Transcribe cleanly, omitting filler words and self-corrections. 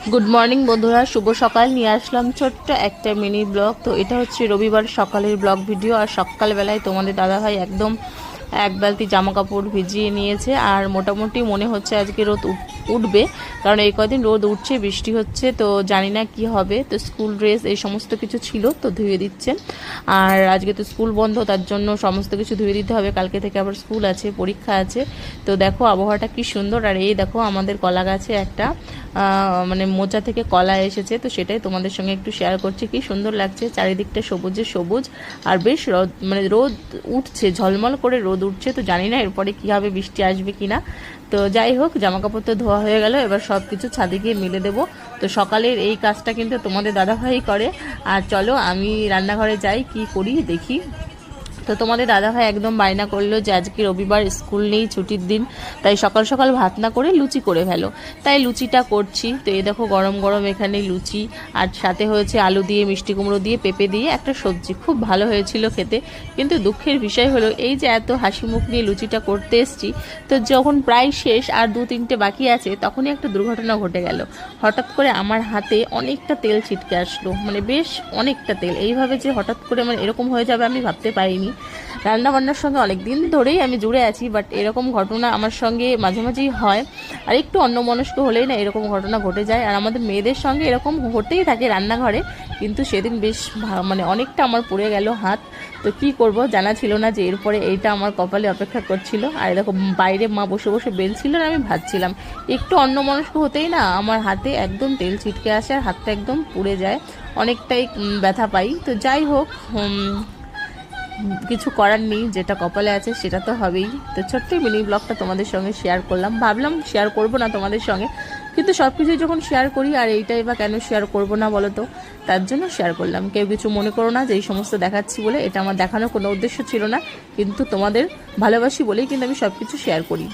Good morning বন্ধুরা, শুভ সকাল। নিয়ে আসলাম ছোট্ট একটা মিনি ব্লগ। তো এটা হচ্ছে রবিবার সকালের ব্লগ ভিডিও। আর সকালবেলায় তোমাদের দাদাভাই একদম এক বালতি জামা কাপড় ভিজিয়ে নিয়েছে। আর মোটামুটি মনে হচ্ছে আজকে রোদ উঠবে, কারণ এই কদিন রোদ উঠছে, বৃষ্টি হচ্ছে, তো জানি না কি হবে। তো স্কুল ড্রেস এই সমস্ত কিছু ছিল, তো ধুয়ে দিচ্ছেন। আর আজকে তো স্কুল বন্ধ, তার জন্য সমস্ত কিছু ধুয়ে দিতে হবে। কালকে থেকে আবার স্কুল আছে, পরীক্ষা আছে। তো দেখো আবহাওয়াটা কি সুন্দর। আর এই দেখো আমাদের কলা গাছে একটা মানে মোচা থেকে কলা এসেছে, তো সেটাই তোমাদের সঙ্গে একটু শেয়ার করছি। কি সুন্দর লাগছে, চারিদিকটা সবুজে সবুজ। আর বেশ রোদ উঠছে, ঝলমল করে রোদ উঠছে। তো জানি না এরপরে কী হবে, বৃষ্টি আসবে কি না। তো যাই হোক, জামা কাপড় তো ধোয়া হয়ে গেল, এবার সব কিছু ছাদে গিয়ে মিলে দেবো। তো সকালের এই কাজটা কিন্তু তোমাদের দাদাভাই করে। আর চলো আমি রান্নাঘরে যাই, কি করি দেখি। তো তোমাদের দাদাভাই একদম বায়না করলো যে আজকে রবিবার, স্কুল নেই, ছুটির দিন, তাই সকাল সকাল ভাত না করে লুচি করে ফেলো। তাই লুচিটা করছি। তো এই দেখো গরম গরম এখানে লুচি, আর সাথে হয়েছে আলু দিয়ে, মিষ্টি কুমড়ো দিয়ে, পেঁপে দিয়ে একটা সবজি। খুব ভালো হয়েছিল খেতে। কিন্তু দুঃখের বিষয় হলো এই যে এত হাসি মুখ নিয়ে লুচিটা করতে এসছি, তো যখন প্রায় শেষ আর 2-3টে বাকি আছে, তখনই একটা দুর্ঘটনা ঘটে গেল। হঠাৎ করে আমার হাতে অনেকটা তেল ছিটকে আসলো, মানে বেশ অনেকটা তেল। এইভাবে যে হঠাৎ করে মানে এরকম হয়ে যাবে আমি ভাবতে পারিনি। রান্নাবান্নার সঙ্গে অনেক দিন ধরেই আমি জুড়ে আছি, বাট এরকম ঘটনা আমার সঙ্গে মাঝে মাঝেই হয়। আর একটু অন্যমনস্ক হলেই না এরকম ঘটনা ঘটে যায়। আর আমাদের মেয়েদের সঙ্গে এরকম হতেই থাকে রান্নাঘরে। কিন্তু সেদিন বেশ মানে অনেকটা আমার পড়ে গেল হাত। তো কি করব, জানা ছিল না যে এরপরে এইটা আমার কপালে অপেক্ষা করছিল। আর দেখো বাইরে মা বসে বসে বেলছিল আর আমি ভাজছিলাম। একটু অন্যমনস্ক হতেই না আমার হাতে একদম তেল ছিটকে আসে আর হাতটা একদম পুড়ে যায়, অনেকটাই ব্যথা পাই। তো যাই হোক, কিছু করার নেই, যেটা কপালে আছে সেটা তো হবেই। তো ছোট্ট মিনি ব্লগটা তোমাদের সঙ্গে শেয়ার করলাম, ভাবলাম শেয়ার করব না তোমাদের সঙ্গে, কিন্তু সব কিছুই যখন শেয়ার করি, আর এইটাই বা কেন শেয়ার করব না বলো তো, তার জন্য শেয়ার করলাম। কেউ কিছু মনে করো না যে এই সমস্ত দেখাচ্ছি বলে, এটা আমার দেখানোর কোনো উদ্দেশ্য ছিল না, কিন্তু তোমাদের ভালোবাসি বলেই কিন্তু আমি সব কিছু শেয়ার করি।